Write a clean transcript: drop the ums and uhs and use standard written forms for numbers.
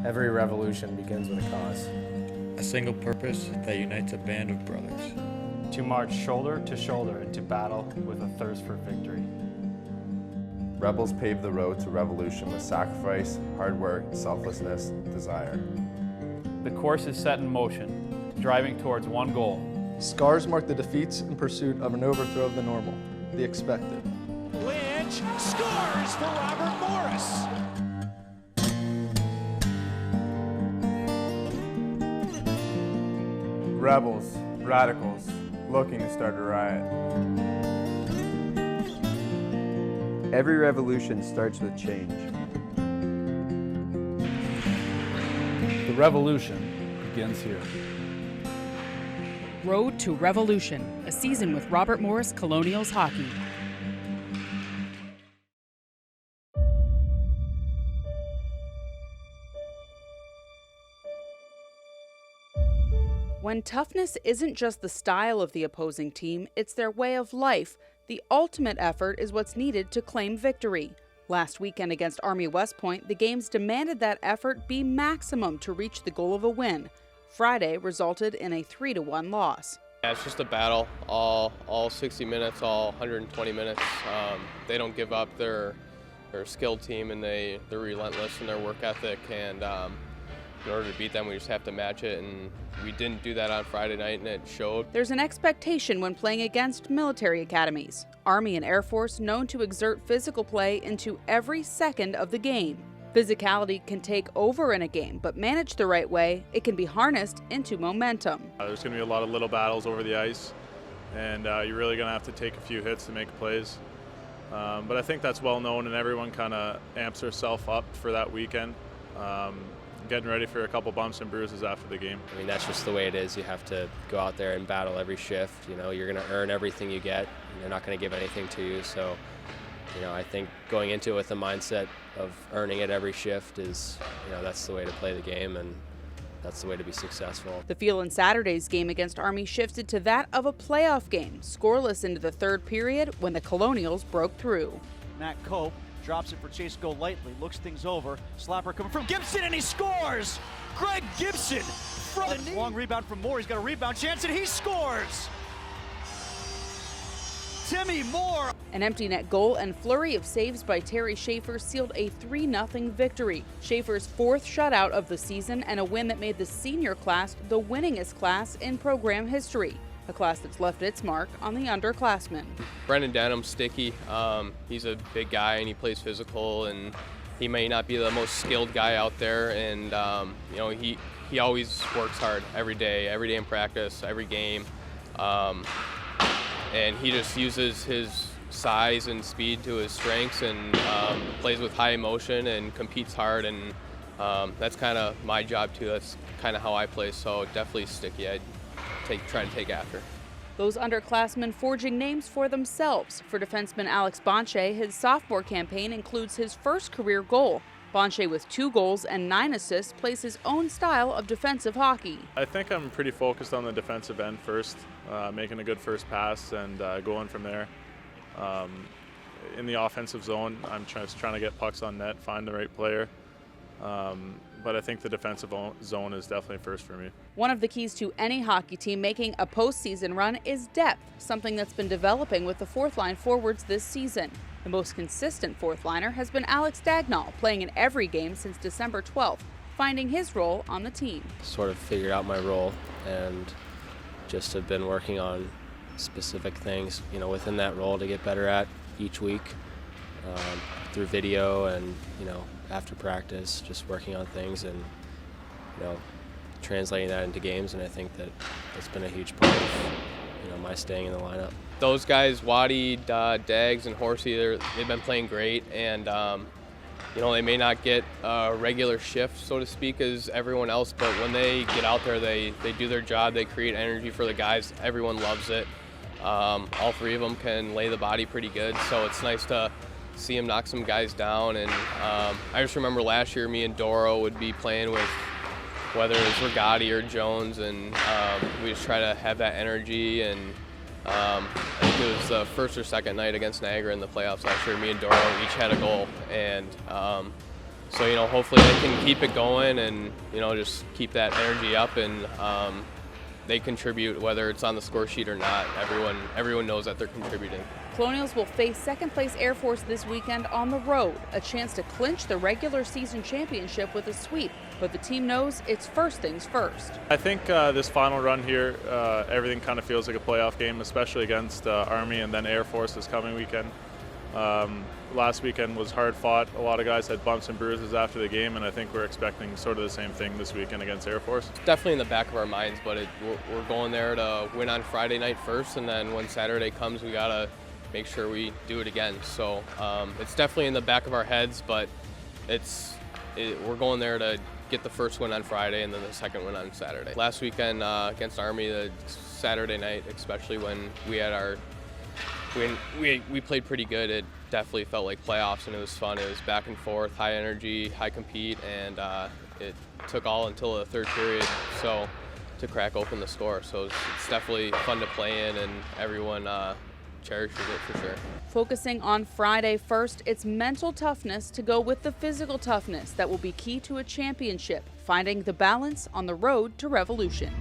Every revolution begins with a cause. A single purpose that unites a band of brothers. To march shoulder to shoulder into battle with a thirst for victory. Rebels paved the road to revolution with sacrifice, hard work, selflessness, desire. The course is set in motion, driving towards one goal. Scars mark the defeats in pursuit of an overthrow of the normal, the expected. Lynch scores for Robert Morris. Rebels, radicals, looking to start a riot. Every revolution starts with change. The revolution begins here. Road to Revolution, a season with Robert Morris Colonials hockey. When toughness isn't just the style of the opposing team, it's their way of life, the ultimate effort is what's needed to claim victory. Last weekend against Army West Point, the games demanded that effort be maximum to reach the goal of a win. Friday resulted in a 3-1 loss. Yeah, it's just a battle, all 60 minutes, all 120 minutes. They don't give up. They're a skilled team, and they're relentless in their work ethic. And in order to beat them, we just have to match it, and we didn't do that on Friday night, and it showed. There's an expectation when playing against military academies. Army and Air Force known to exert physical play into every second of the game. Physicality can take over in a game, but managed the right way, it can be harnessed into momentum. There's going to be a lot of little battles over the ice, and you're really going to have to take a few hits to make plays. But I think that's well known, and everyone kind of amps herself up for that weekend. Getting ready for a couple bumps and bruises after the game. I mean, that's just the way it is. You have to go out there and battle every shift. You know, you're going to earn everything you get. They're not going to give anything to you. So, you know, I think going into it with the mindset of earning it every shift is, you know, that's the way to play the game, and that's the way to be successful. The feel in Saturday's game against Army shifted to that of a playoff game, scoreless into the third period when the Colonials broke through. Matt Cope drops it for Chase Go lightly, looks things over. Slapper coming from Gibson, and he scores! Greg Gibson from the long rebound from Moore. He's got a rebound chance, and he scores! Timmy Moore! An empty net goal and flurry of saves by Terry Schaefer sealed a 3-0 victory. Schaefer's fourth shutout of the season and a win that made the senior class the winningest class in program history. A class that's left its mark on the underclassmen. Brendan Denham's sticky. He's a big guy, and he plays physical, and he may not be the most skilled guy out there, and you know, he always works hard every day in practice, every game, and he just uses his size and speed to his strengths, and plays with high emotion and competes hard, and that's kind of my job too. That's kind of how I play, so definitely sticky. I try to take after. Those underclassmen forging names for themselves. For defenseman Alex Bontje, his sophomore campaign includes his first career goal. Bontje, with 2 goals and 9 assists, plays his own style of defensive hockey. I think I'm pretty focused on the defensive end first, making a good first pass and going from there. In the offensive zone, I'm just trying to get pucks on net, find the right player. But I think the defensive zone is definitely first for me. One of the keys to any hockey team making a postseason run is depth, something that's been developing with the fourth-line forwards this season. The most consistent fourth-liner has been Alex Dagnal, playing in every game since December 12th, finding his role on the team. Sort of figured out my role and just have been working on specific things, you know, within that role to get better at each week through video and, you know, after practice, just working on things and, you know, translating that into games, and I think that it's been a huge part of, you know, my staying in the lineup. Those guys, Waddy, Dags, and Horsey, they've been playing great, and you know, they may not get a regular shift, so to speak, as everyone else, but when they get out there, they do their job, they create energy for the guys, everyone loves it. All 3 of them can lay the body pretty good, so it's nice to see him knock some guys down. And I just remember last year me and Doro would be playing with whether it was Rigotti or Jones, and we just try to have that energy. And I think it was the first or second night against Niagara in the playoffs last year, me and Doro each had a goal, and So, you know, hopefully they can keep it going and, you know, just keep that energy up, and they contribute whether it's on the score sheet or not. Everyone knows that they're contributing. Colonials will face second-place Air Force this weekend on the road, a chance to clinch the regular season championship with a sweep. But the team knows it's first things first. I think this final run here, everything kind of feels like a playoff game, especially against Army and then Air Force this coming weekend. Last weekend was hard fought. A lot of guys had bumps and bruises after the game, and I think we're expecting sort of the same thing this weekend against Air Force. It's definitely in the back of our minds, but we're going there to win on Friday night first, and then when Saturday comes, we gotta make sure we do it again. So it's definitely in the back of our heads, but we're going there to get the first win on Friday and then the second win on Saturday. Last weekend against Army, the Saturday night, especially when we had we played pretty good. It definitely felt like playoffs, and it was fun. It was back and forth, high energy, high compete, and it took all until the third period to crack open the score. So it's definitely fun to play in, and everyone cherishes it for sure. Focusing on Friday first, it's mental toughness to go with the physical toughness that will be key to a championship, finding the balance on the road to Revolution.